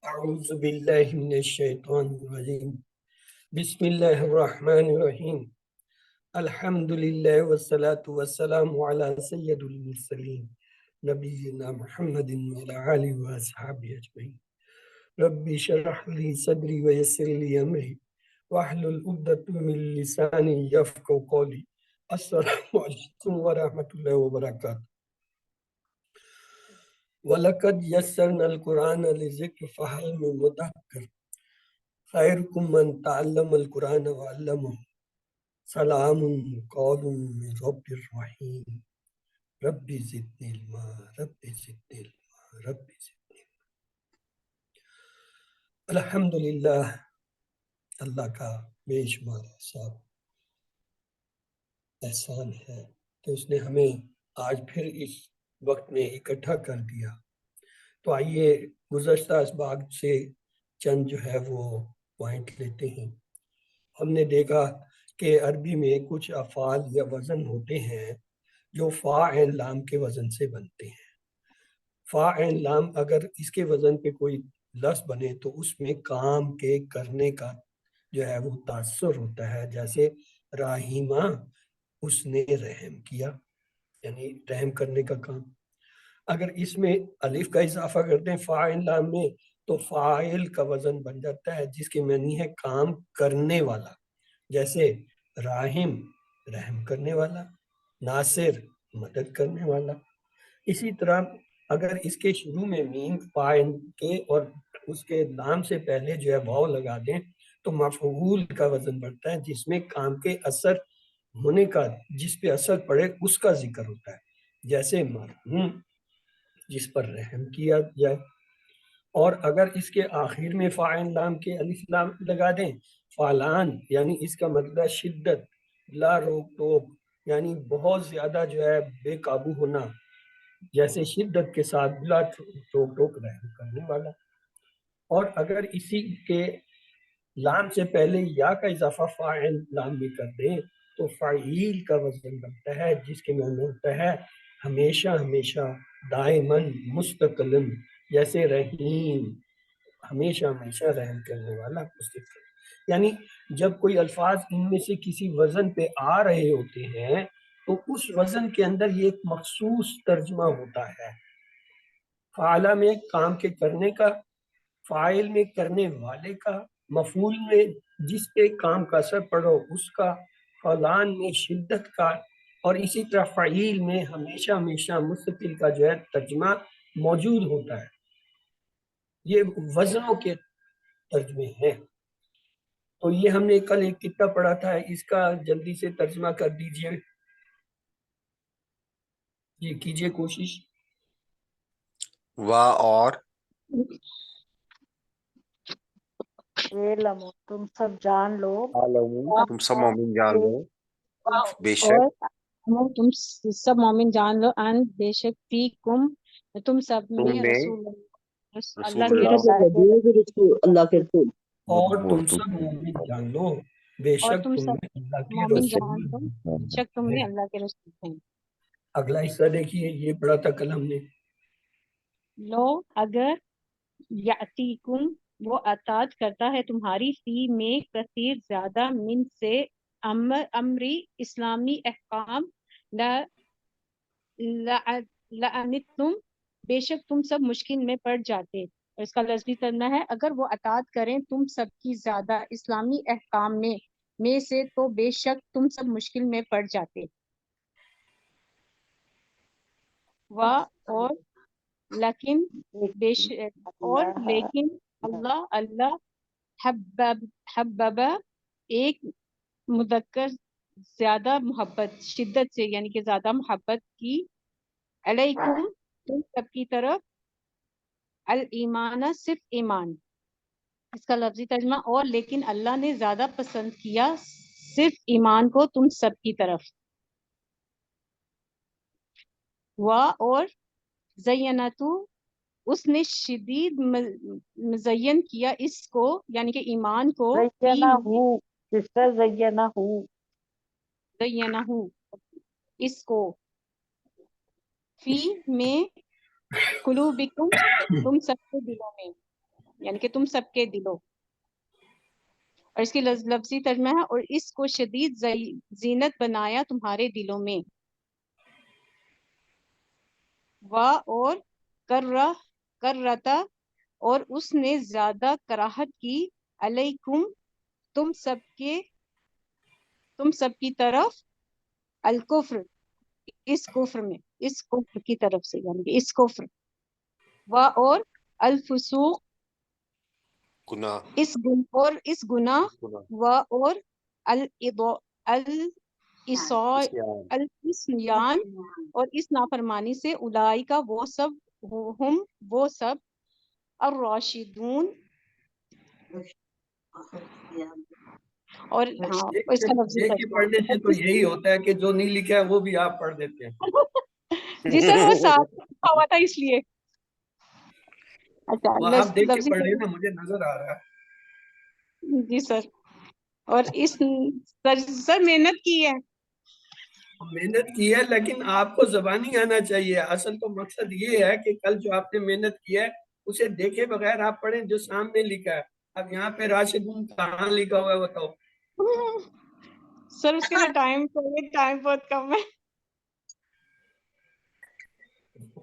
اعوذ باللہ من الشیطان الرجیم بسم اللہ الرحمن الرحیم الحمدللہ والصلاة والسلام علی سید المرسلین نبینا محمد وعلی آلہ واصحابہ اجمعین رب اشرح لی صدری ویسر لی امری واحلل عقدۃ من لسانی یفقهوا قولی السلام علیکم ورحمۃ اللہ وبرکاتہ وَلَقَدْ يَسَّرْنَا الْقُرْآنَ لِلذِّكْرِ فَهَلْ مِن مُّدَّكِرٍ خَيْرُكُم مَّن تَعَلَّمَ الْقُرْآنَ وَعَلَّمَهُ سَلَامٌ قَوْلٌ مِّن رَّبٍّ رَّحِيمٍ رَبِّ زِدْنِی عِلْمًا رَبِّ زِدْنِی عِلْمًا رَبِّ زِدْنِی عِلْمًا الحمدللہ اللہ کا بے شمار احسان ہے کہ اس نے ہمیں آج پھر اس وقت میں اکٹھا کر دیا۔ تو آئیے گزشتہ اسباق سے چند جو ہے وہ پوائنٹ لیتے ہیں۔ ہم نے دیکھا کہ عربی میں کچھ افعال یا وزن ہوتے ہیں جو فا عین لام کے وزن سے بنتے ہیں۔ فا عین لام اگر اس کے وزن پہ کوئی لفظ بنے تو اس میں کام کے کرنے کا جو ہے وہ تاثر ہوتا ہے، جیسے راہیمہ اس نے رحم کیا، یعنی رحم کرنے کا کام۔ اگر اس میں الف کا اضافہ کرتے ہیں فاعل لام میں تو فاعل کا وزن بن جاتا ہے جس کی معنی ہے کام کرنے والا، جیسے راحم رحم کرنے والا، ناصر مدد کرنے والا۔ اسی طرح اگر اس کے شروع میں میم فاعل کے اور اس کے نام سے پہلے جو ہے واو لگا دیں تو مفعول کا وزن بڑھتا ہے جس میں کام کے اثر ہونے کا، جس پہ اثر پڑے اس کا ذکر ہوتا ہے، جیسے مرحوم جس پر رحم کیا جائے۔ اور اگر اس کے آخر میں فاعل لام کے الف لام لگا دیں فالان، یعنی اس کا مطلب شدت، لا روک ٹوک، یعنی بہت زیادہ جو ہے بے قابو ہونا، جیسے شدت کے ساتھ بلا روک ٹوک رحم کرنے والا۔ اور اگر اسی کے لام سے پہلے یا کا اضافہ فاعل لام میں کر دیں تو فعیل کا وزن بنتا ہے جس کے معنی ہوتا ہے ہمیشہ ہمیشہ، دائماً، مستقلاً، جیسے رحیم ہمیشہ ہمیشہ رحم کرنے والا، مستقل۔ یعنی جب کوئی الفاظ ان میں سے کسی وزن پہ آ رہے ہوتے ہیں تو اس وزن کے اندر یہ ایک مخصوص ترجمہ ہوتا ہے۔ فعلہ میں کام کے کرنے کا، فاعل میں کرنے والے کا، مفعول میں جس پہ کام کا اثر پڑو اس کا، فلان میں شدت کا، اور اسی طرح فعیل میں ہمیشہ ہمیشہ مستقل کا جو ہے ترجمہ موجود ہوتا ہے۔ یہ وزنوں کے ترجمے ہیں۔ تو یہ ہم نے کل ایک کتنا پڑھا تھا، اس کا جلدی سے ترجمہ کر دیجئے، یہ کیجئے کوشش۔ وا اور اعلموا تم سب جان لو، تم سب مومن جان لو، بے شک اور تم سب مومن جان لو، ان بے شک فی کم تم سب تم میں میں رسول رسول اللہ کے اللہ کے رسول اور تم سب مومن جان لو بے اور شک تم تم سب میں اللہ کے مومن رسول جان لو بے شک تم میں اللہ کے رسول ہیں۔ اگلا حصہ دیکھیے، یہ پڑھا تھا کل ہم نے۔ لو اگر یاتیکم وہ اطاعت کرتا ہے تمہاری فی میں کثیر زیادہ من سے امری اسلامی احکام لعنتم بے شک تم سب مشکل میں پڑ جاتے۔ اور اس کا لفظی ترجمہ ہے اگر وہ اطاعت کریں تم سب کی زیادہ اسلامی احکام میں سے تو بے شک تم سب مشکل میں پڑ جاتے۔ اور لیکن اللہ حببہ ایک مذکر زیادہ محبت شدت سے، یعنی کہ زیادہ محبت کی، علیکم تم سب کی طرف، الایمان صرف ایمان۔ اس کا لفظی ترجمہ اور لیکن اللہ نے زیادہ پسند کیا صرف ایمان کو تم سب کی طرف۔ اور زینتو اس نے شدید مزین کیا اس کو، یعنی کہ ایمان کو، زینہ اس کو، فی میں قلوبکم تم سب کے دلوں میں، یعنی کہ تم سب کے دلوں. اور اس کی لفظی ترجمہ ہے اور اس کو شدید زینت بنایا تمہارے دلوں میں. اور کرتا اور اس نے زیادہ کراہت کی علیکم تم سب کی طرف الکفر اس کفر کی طرف سے یعنی کہ اس کفر اور الفسوق گناہ اس گناہ اور الاسیان اور اس نافرمانی سے اولئک وہ سب الراشدون اور ہاں اس کا لفظی دیکھ کے پڑھنے سے تو یہی ہوتا ہے کہ جو نہیں لکھا ہے وہ بھی آپ پڑھ دیتے ہیں. جی سر وہ ساتھ لکھا ہوا تھا اس لیے. اچھا وہ آپ دیکھ کے پڑھ رہے ہیں نا, مجھے نظر آ رہا ہے. جی سر. اور اس سر محنت کی ہے, لیکن آپ کو زبانی آنا چاہیے. اصل تو مقصد یہ ہے کہ کل جو آپ نے محنت کی ہے اسے دیکھے بغیر آپ پڑھیں جو سامنے لکھا ہے. اب یہاں پہ راشدون کہاں لکھا ہوا ہے بتاؤ. سر اس کے لیے ٹائم بہت کم ہے.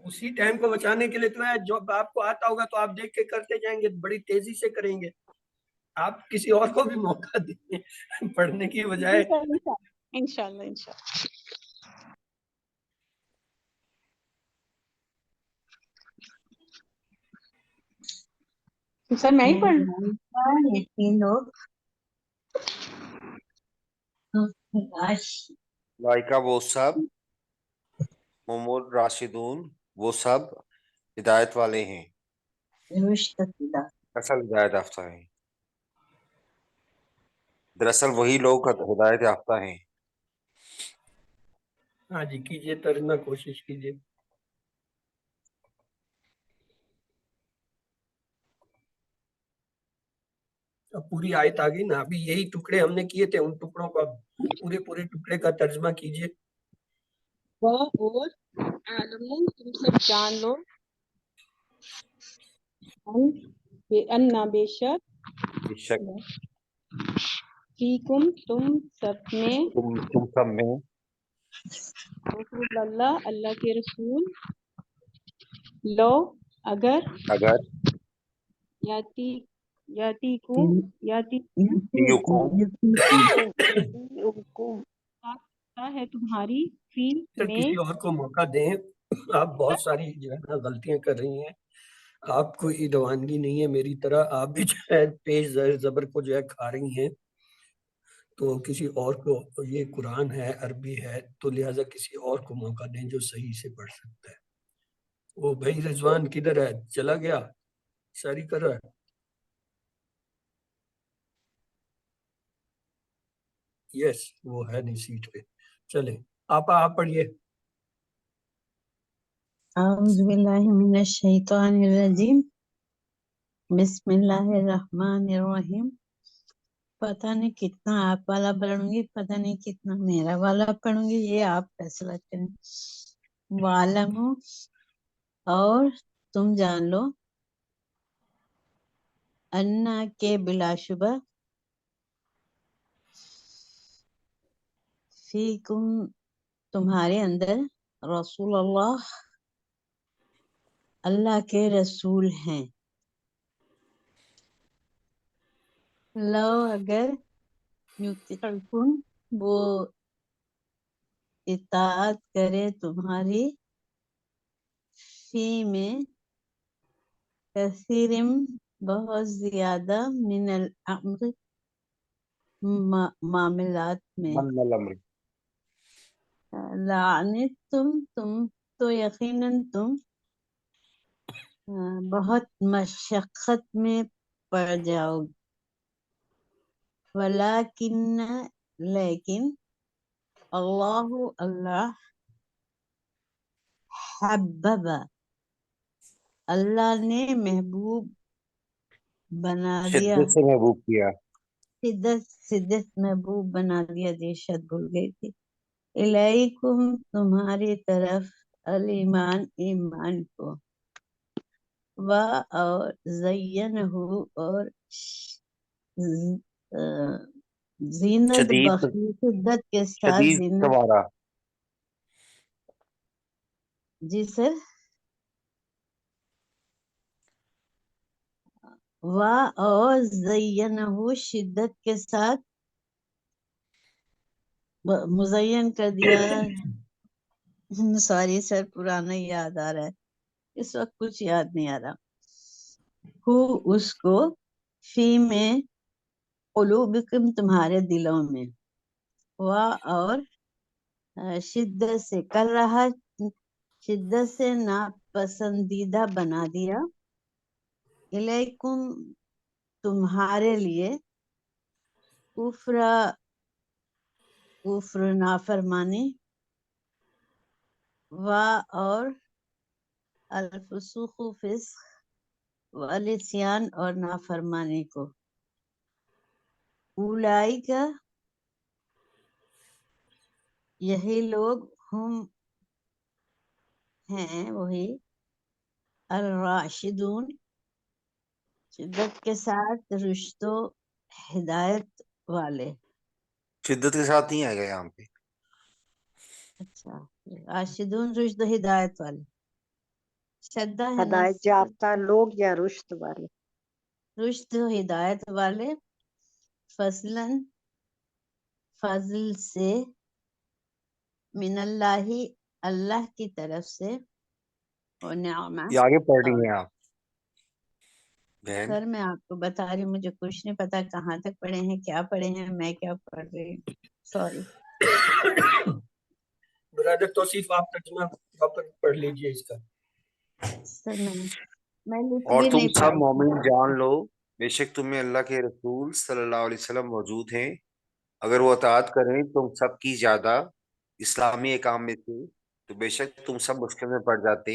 اسی ٹائم کو بچانے کے لیے تو ہے, جو آپ کو آتا ہوگا تو آپ دیکھ کے کرتے جائیں گے, بڑی تیزی سے کریں گے. آپ کسی اور کو بھی موقع دیں پڑھنے کی بجائے. انشاءاللہ. سر میں ہی پڑھ تین لوگ لائکا وہ سب راشدون وہ سب ہدایت والے ہیں, اصل ہدایت یافتہ ہیں. دراصل وہی لوگ ہدایت یافتہ ہیں. ہاں جی کیجئے ترجمہ کوشش کیجئے. اب پوری آیت آ گئی نا, ابھی یہی ٹکڑے ہم نے کیے تھے, ان ٹکڑوں کا پورے ٹکڑے کا ترجمہ کیجئے. اور عالم تم سب جان لو بے شک فیکم تم سب میں تم سب میں رسول اللہ کے رسول لو اگر ہے تمہاری فیل میں کسی اور کو موقع دیں. آپ بہت ساری جو ہے نا غلطیاں کر رہی ہیں. آپ کو روانگی نہیں ہے میری طرح, آپ بھی جو ہے پیش زبر کو جو ہے کھا رہی ہیں. تو کسی اور کو, یہ قرآن ہے عربی ہے تو لہٰذا کسی اور کو موقع دیں جو صحیح سے پڑھ سکتا ہے. وہ بھائی رضوان کدھر ہے, چلا گیا, ساری کر رہا ہے. یس وہ ہے نہیں سیٹ پہ. چلے آپ پڑھیے. اعوذ باللہ من الشیطان الرجیم بسم اللہ الرحمن الرحیم. پتہ نہیں کتنا آپ والا پڑھوں گی, پتہ نہیں کتنا میرا والا پڑھوں گی, یہ آپ فیصلہ کریں. وَعْلَمُوا اور تم جان لو, انا کے بلا شبہ, فیکم تمہارے اندر, رسول اللہ کے رسول ہیں. لو اگر یطیعکم وہ اطاعت کرے تمہاری, فی میں کثیرم بہت زیادہ, من الامر معاملات میں, تم تو یقیناً تم بہت مشقت میں پڑ جاؤ گے. لیکن اللہ حبب اللہ نے محبوب بنا دیا, شدت سے محبوب کیا, شدت محبوب بنا دیا, شد بھول گئی تھی. الیکم تمہاری طرف, الایمان ایمان کو, اور زینہ اور زینت شدید بخشی شدت کے ساتھ شدید زینت. سوارا جی سر. اور زینہ شدت کے ساتھ مزین کر دیا. سوری سر پرانا یاد آ رہا ہے اس وقت کچھ یاد نہیں آ رہا. اس کو فی میں قلوبکم تمہارے دلوں میں اور شدت سے کر رہا شدت سے ناپسندیدہ بنا دیا. الیکم تمہارے لیے کفر نافرمانی اور الفسوق فسق والعصیان اور نافرمانی کو. اولئک یہی لوگ ہم ہیں وہی الراشدون شدت کے ساتھ رشد و ہدایت والے. شدت کے ساتھ نہیں آئے گا یہاں پہ. اچھا راشدون رشد و ہدایت والے. شدہ ہے نا ہدایت یافتہ لوگ یا رشد والے. رشد و ہدایت والے. فضل سے من اللہ اللہ کی طرف سے اور نعمہ. یہ آگے پڑھ رہی ہیں آپ بہن. سر میں آپ کو بتا رہی ہوں مجھے کچھ نہیں پتا کہاں تک پڑھے ہیں کیا پڑھے ہیں میں کیا پڑھ رہی ہوں. سوری. برادر توصیف آپ ترجمہ واپس پڑھ لیجئے اس کا. سر میں لکھ اور بھی تم نہیں سب پائی. مومن جان لو بے شک تمہیں اللہ کے رسول صلی اللہ علیہ وسلم موجود ہیں. اگر وہ اطاعت کریں تم سب کی زیادہ اسلامی احکام میں سے تو بے شک تم سب مشکل میں پڑ جاتے.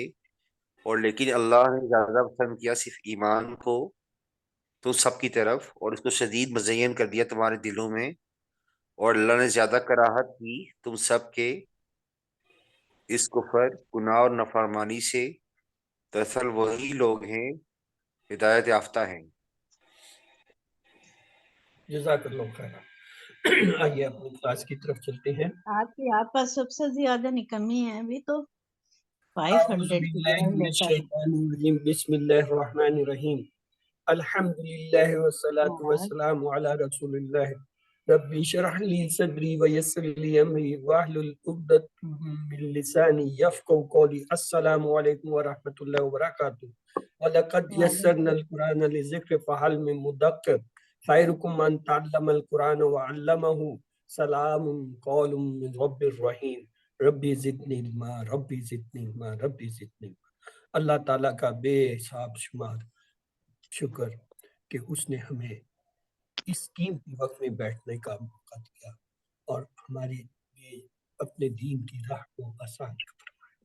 اور لیکن اللہ نے زیادہ پسند کیا صرف ایمان کو تم سب کی طرف اور اس کو شدید مزین کر دیا تمہارے دلوں میں. اور اللہ نے زیادہ کراہت کی تم سب کے اس کفر گناہ اور نافرمانی سے. دراصل وہی لوگ ہیں ہدایت یافتہ ہیں. جزاک اللہ خیر. آئیے اپنی کلاس کی طرف چلتے ہیں. آپ کا سب سے زیادہ نکمی ہے ابھی تو اعوذ 500 کی باللہ جگہ من لیتا ہے. الشیطان الرجیم بسم اللہ الرحمن الرحیم الحمدللہ والصلاة والسلام علی رسول اللہ رب اشرح لی صدری ویسر لی امری واحلل عقدۃ من لسانی یفقهوا قولی. السلام علیکم ورحمۃ اللہ وبرکاتہ. وَلَقَدْ يَسَّرْنَا الْقُرْآنَ لِلذِّكْرِ فَهَلْ مِن مُّدَّكِّرٍ خَيْرُكُم مَّن تَعَلَّمَ الْقُرْآنَ وَعَلَّمَهُ سَلَامٌ قَوْلٌ مِّن رَّبٍّ رَّحِيمٍ ربی زدنی علما ربی زدنی علما ربی زدنی علما. اللہ تعالیٰ کا بے حساب شمار شکر کہ اس نے ہمیں اس قیمتی وقت میں بیٹھنے کا موقع دیا اور ہماری یہ اپنے دین کی راہ کو آسان فرمایا.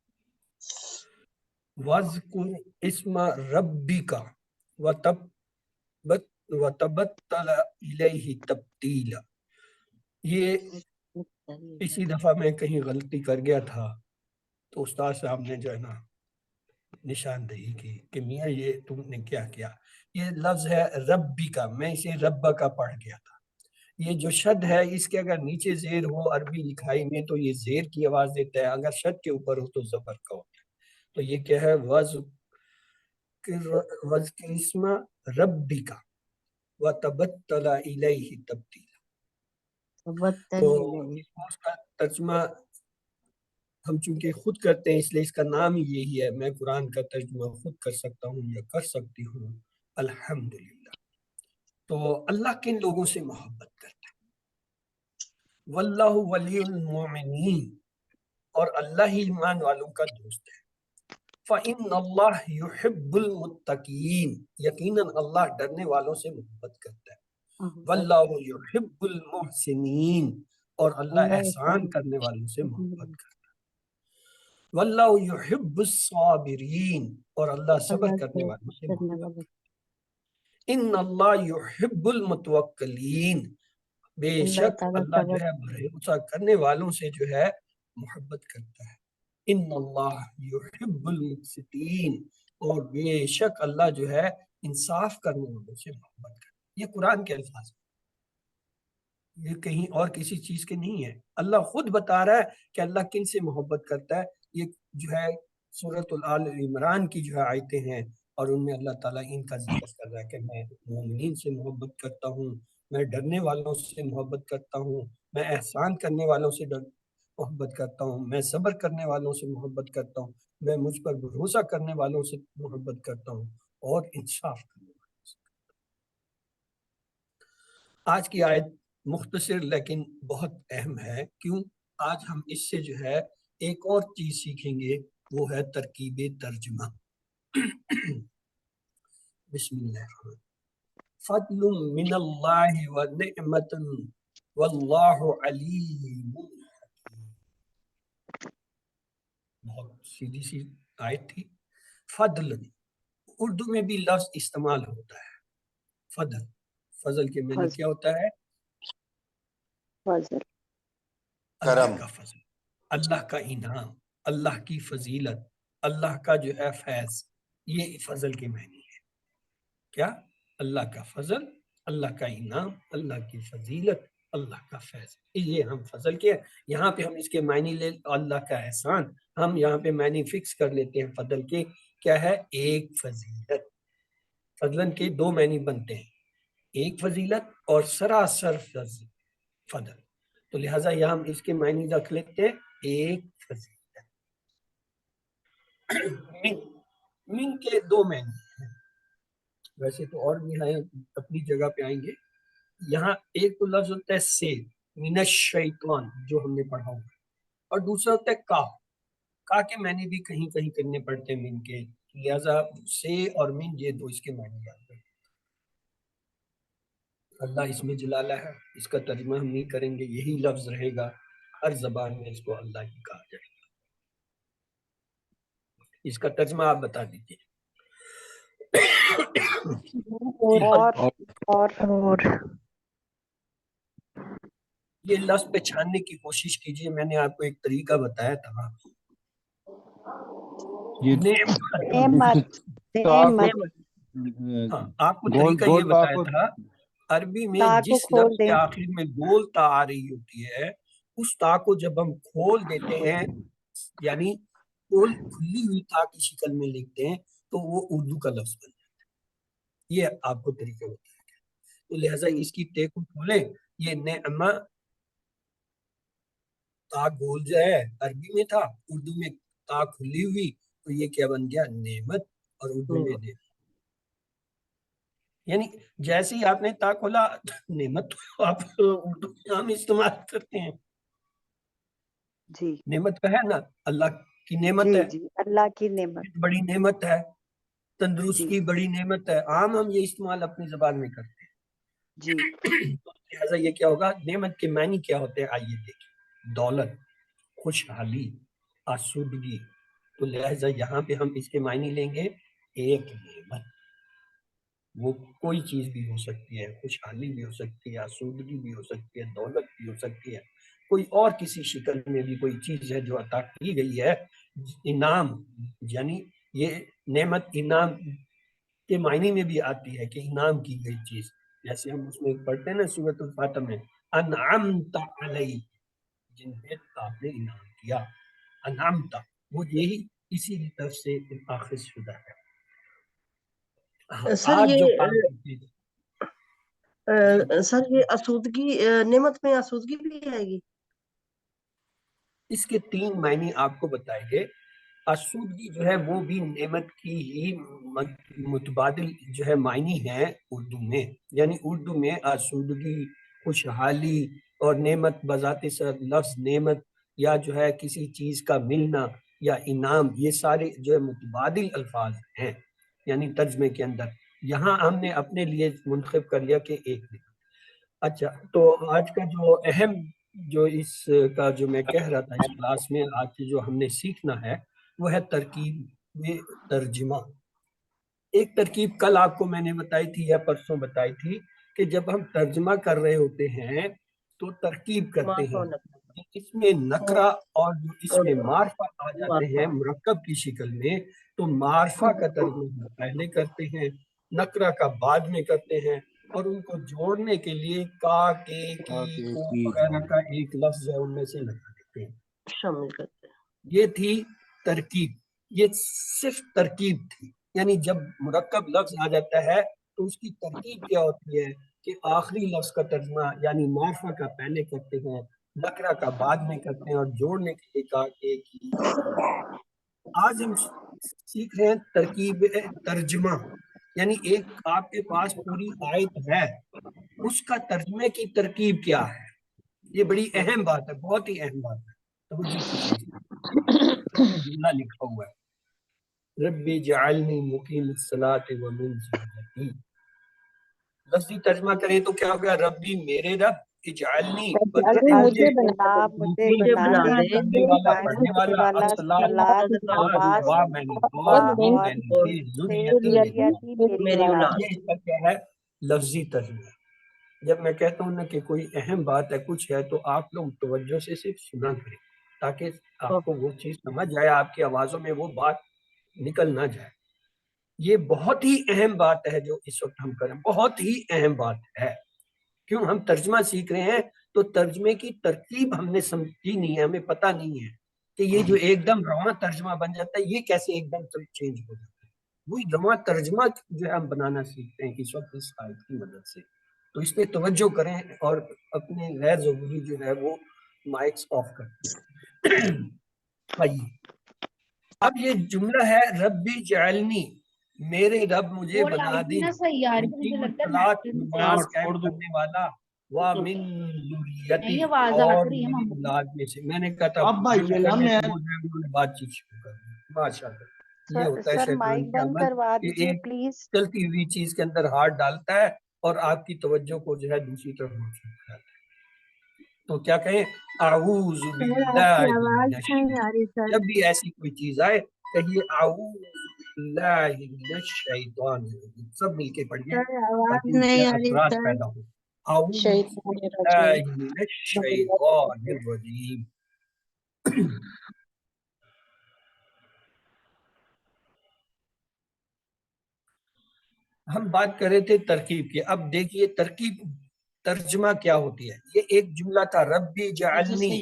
وَاذْكُرْ اسْمَ رَبِّكَ وَتَبَتَّلْ إِلَيْهِ تَبْتِيلًا. یہ اسی دفعہ میں کہیں غلطی کر گیا تھا تو استاد صاحب نے جو ہے نا نشاندہی کی کہ میاں یہ تم نے کیا کیا. یہ لفظ ہے ربی کا، میں اسے ربا کا پڑھ گیا تھا. یہ جو شد ہے اس کے اگر نیچے زیر ہو عربی لکھائی میں تو یہ زیر کی آواز دیتا ہے، اگر شد کے اوپر ہو تو زبر کا ہوتا ہے. تو یہ کیا ہے وَذْكِرْ اسْمَ رَبِّكَ وَتَبَتَّلْ إِلَيْهِ تَبْتِيلًا. تو اس کا ترجمہ ہم چونکہ خود کرتے ہیں اس لیے اس کا نام ہی یہی ہے. میں قرآن کا ترجمہ خود کر سکتا ہوں یا کر سکتی ہوں. الحمدللہ. تو اللہ کن لوگوں سے محبت کرتا ہے. واللہ ولی المؤمنین، اور اللہ ہی ایمان والوں کا دوست ہے. فإن اللہ يحب المتقین، یقیناً اللہ ڈرنے والوں سے محبت کرتا ہے. واللہ يحب المحسنین، اور اللہ احسان کرنے والوں سے محبت کرتا ہے. واللہ يحب الصابرین، اور اللہ صبر کرنے والوں سے محبت کرتا ہے. ان اللہ يحب المتوکلین، بے شک اللہ جو ہے بھروسہ کرنے والوں سے جو ہے محبت کرتا ہے. ان اللہ یحب المقسطین، اور بے شک اللہ جو ہے انصاف کرنے والوں سے محبت کرتا ہے۔ یہ قرآن کے الفاظ ہیں، یہ کہیں اور کسی چیز کے نہیں ہے، اللہ خود بتا رہا ہے کہ اللہ کن سے محبت کرتا ہے۔ یہ جو ہے سورۃ آل عمران کی جو ہے آیتیں ہیں، اور ان میں اللہ تعالیٰ ان کا ذکر کر رہا ہے کہ میں مومنین سے محبت کرتا ہوں، میں ڈرنے والوں سے محبت کرتا ہوں، میں احسان کرنے والوں سے محبت کرتا ہوں، میں صبر کرنے والوں سے محبت کرتا ہوں، میں مجھ پر بھروسہ کرنے والوں سے محبت کرتا ہوں، اور انصاف کرنے والوں سے۔ آج کی آیت مختصر لیکن بہت اہم ہے، کیوں؟ آج ہم اس سے جو ہے ایک اور چیز سیکھیں گے، وہ ہے ترکیب ترجمہ۔ بسم اللہ الرحمن الرحیم۔ فضل من اللہ ونعمت واللہ علیم حکیم۔ بہت سیدھی سی آیت تھی۔ فضل، اردو میں بھی لفظ استعمال ہوتا ہے، فضل، فضل کے معنی کیا ہوتا ہے؟ فضل، اللہ کرم، کا فضل، اللہ کا انعام، اللہ کی فضیلت، اللہ کا جو ہے فیض، یہ فضل کے معنی ہے۔ کیا؟ اللہ کا فضل، اللہ کا انعام، اللہ کی فضیلت، اللہ کا فیض، یہ ہم فضل کے، یہاں پہ ہم اس کے معنی لے، اللہ کا احسان، ہم یہاں پہ معنی فکس کر لیتے ہیں فضل کے، کیا ہے؟ ایک فضیلت۔ فضلن کے دو معنی بنتے ہیں، ایک فضیلت اور سراسر فضل، تو لہٰذا یہاں ہم اس کے معنی رکھ لیتے ہیں ایک فضیلت۔ من کے دو معنی ہیں، ویسے تو اور بھی ہیں، اپنی جگہ پہ آئیں گے۔ یہاں ایک تو لفظ ہوتا ہے سے، من الشیطان، جو ہم نے پڑھا ہوا، اور دوسرا ہوتا ہے کا کے معنی بھی کہیں کہیں کرنے پڑتے ہیں من کے، لہذا سے اور من یہ دو اس کے معنی یاد رکھیں۔ اللہ اس میں جلالہ ہے، اس کا ترجمہ ہم نہیں کریں گے، یہی لفظ رہے گا، ہر زبان میں اس کو اللہ ہی کہا جائے گا۔ اس کا ترجمہ آپ بتا دیجیے۔ اور یہ لفظ پہچاننے کی کوشش کیجیے، میں نے آپ کو ایک طریقہ بتایا تھا، نعمت، ہاں آپ کو طریقہ یہ بتایا تھا، عربی میں تا کو جس کھول لفظ کے دیں۔ آخر میں گول تا آ رہی ہوتی ہے، اس تا کو جب ہم کھول دیتے ہیں، یعنی کھلی ہوئی تا کی شکل میں لکھتے ہیں، تو وہ اردو کا لفظ بن جاتا ہے۔ یہ آپ کو طریقہ بتایا گیا، تو لہٰذا اس کی تے کو کھولیں، یہ نعمہ تا گول جو ہے عربی میں تھا، اردو میں تا کھلی ہوئی، تو یہ کیا بن گیا؟ نعمت، اور اردو میں نعمت، یعنی جیسے ہی آپ نے تا کھولا، نعمت تو آپ اردو میں عام استعمال کرتے ہیں، جی نعمت کا ہے نا، اللہ کی نعمت جی ہے، جی، اللہ کی نعمت، بڑی نعمت ہے، جی تندرستی بڑی نعمت ہے، عام ہم یہ استعمال اپنی زبان میں کرتے جی، ہیں۔ تو لہٰذا یہ کیا ہوگا؟ نعمت کے معنی کیا ہوتے ہیں؟ آئیے دیکھیں، دولت، خوشحالی، آسودگی، تو لہٰذا یہاں پہ ہم اس کے معنی لیں گے ایک نعمت، وہ کوئی چیز بھی ہو سکتی ہے، خوشحالی بھی ہو سکتی ہے، آسودگی بھی ہو سکتی ہے، دولت بھی ہو سکتی ہے، کوئی اور کسی شکل میں بھی کوئی چیز ہے جو عطا کی گئی ہے، انعام، یعنی یہ نعمت انعام کے معنی میں بھی آتی ہے کہ انعام کی گئی چیز، جیسے ہم اس میں پڑھتے ہیں نا سورۃ الفاتح میں، انعمت علی، جن پہ آپ نے انعام کیا، انعمت، وہ یہی اسی طرف سے آخذ شدہ ہے۔ سر آج جو یہ کام کرتے ہیں، سر یہ آسودگی، نعمت میں آسودگی بھی آئے گی؟ اس کے تین معنی آپ کو بتائیں گے۔ آسودگی جو ہے وہ بھی نعمت کی ہی متبادل جو ہے معنی ہے اردو میں، یعنی اردو میں آسودگی، خوشحالی اور نعمت بذات سر لفظ نعمت یا جو ہے کسی چیز کا ملنا یا انعام، یہ سارے جو ہے متبادل الفاظ ہیں، یعنی ترجمے کے اندر یہاں ہم نے اپنے لیے منتخب کر لیا کہ ایک نعمت۔ اچھا، تو آج کا جو اہم جو اس کا جو میں کہہ رہا تھا اس کلاس میں، آج جو ہم نے سیکھنا ہے وہ ہے ترکیب ترجمہ۔ ایک ترکیب کل آپ کو میں نے بتائی تھی یا پرسوں بتائی تھی کہ جب ہم ترجمہ کر رہے ہوتے ہیں تو ترکیب کرتے ہیں، اس میں نکرہ اور جو اس میں معرفہ آ جاتے ہیں مرکب کی شکل میں، تو معرفہ کا ترجمہ ہم پہلے کرتے ہیں، نکرہ کا بعد میں کرتے ہیں، اور ان کو جوڑنے کے لیے کا، کے، کی، کو وغیرہ کا ایک لفظ ہے ان میں سے لگا دیتے ہیں، شامل کرتے ہیں۔ یہ تھی ترکیب، یہ صرف ترکیب تھی، یعنی جب مرکب لفظ آ جاتا ہے تو اس کی ترکیب کیا ہوتی ہے کہ آخری لفظ کا ترجمہ یعنی معرفہ کا پہلے کرتے ہیں، نکرہ کا بعد میں کرتے ہیں، اور جوڑنے کے لیے کا، کے، کی۔ آج ہم سیکھ رہے ہیں ترکیب ترجمہ، یعنی ایک آپ کے پاس پوری آیت ہے، اس کا ترجمے کی ترکیب کیا ہے۔ یہ بڑی اہم بات ہے، بہت ہی اہم بات ہے، توجہ کیجیے۔ جملہ لکھا ہوا ہے، رب جعلنی مقیم الصلاۃ ومن ذریتی۔ لفظی ترجمہ کریں تو کیا ہوگا؟ ربی میرے رب، اجعلنی بنا دے مجھے بنا اللہ مجھے مجھے بنا بنا دے دے کرنے والا، قائم پڑھنے کرنے والا، والا الصلاۃ صلاۃ نماز وا میں نے وا اور من اور میں نے ذریتی میری۔ ذریتی میری میری اولاد۔ اولاد۔ یہ اس کا کیا ہے؟ لفظی ترجمہ۔ جب میں کہتا ہوں نا کہ کوئی اہم بات ہے، کچھ ہے، تو آپ لوگ توجہ سے صرف سنا کریں تاکہ آپ کو وہ چیز سمجھ آئے، آپ کی آوازوں میں وہ بات نکل نہ جائے۔ یہ بہت ہی اہم بات ہے جو اس وقت ہم کریں، بہت ہی اہم بات ہے۔ کیوں؟ ہم ترجمہ سیکھ رہے ہیں تو ترجمے کی ترکیب ہم نے سمجھی نہیں ہے، ہمیں پتہ نہیں ہے کہ یہ جو ایک دم رواں ترجمہ بن جاتا ہے یہ کیسے ایک دم چینج ہو جاتا ہے۔ وہی رواں ترجمہ جو ہے ہم بنانا سیکھتے ہیں اس وقت اس آیت کی مدد سے، تو اس پہ توجہ کریں اور اپنے غیر ضروری جو ہے وہ مائکس آف کریں۔ آئیے اب یہ جملہ ہے ربی جعلنی، میرے رب مجھے بنا دے مقیم الصلاۃ، نماز قائم کرنے والا، وَمِن ذُرِّيَّتِي اور میری اولاد میں سے۔ میں نے کہا تھا انہوں نے بات چیت شروع کر دی۔ ماشاء اللہ، یہ ہوتا ہے سر شیطان مائک کا بند عمل کروا کہ دیجیے ایک پلیز۔ چلتی ہوئی چیز کے اندر ہاتھ ڈالتا ہے اور آپ کی توجہ کو جو ہے دوسری طرف منسوخ کرتا ہے۔ تو کیا کہیں؟ اعوذ سر آپ کی باللہ آواز من نہیں آ رہی سر۔ جب بھی ایسی کوئی چیز آئے کہیے اعوذ باللہ من الشیطان الرجیم، سب مل کے پڑھیے سر آواز تاکہ اس نہیں سے آ رہی اثرات سر۔ پیدا ہو۔ اعوذ شیطان باللہ الرجیم۔ من الشیطان الرجیم۔ ہم بات کر رہے تھے ترکیب کی، اب دیکھیے ترکیب ترجمہ کیا ہوتی ہے۔ یہ ایک جملہ تھا ربی جعلنی،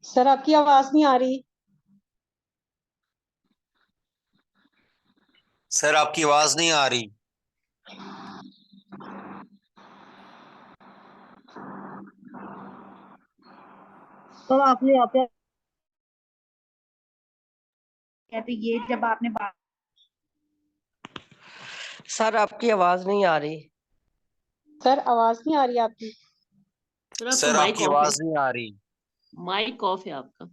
سر آپ کی آواز نہیں آ رہی۔ سر آپ کی آواز نہیں آ رہی۔ تو آپ نے کہتے یہ جب آپ نے بات سر آپ کی آواز نہیں آ رہی۔ سر آواز نہیں آ رہی آپ کی۔ سر آپ کی آواز نہیں آ رہی۔ مائک آف ہے آپ کا۔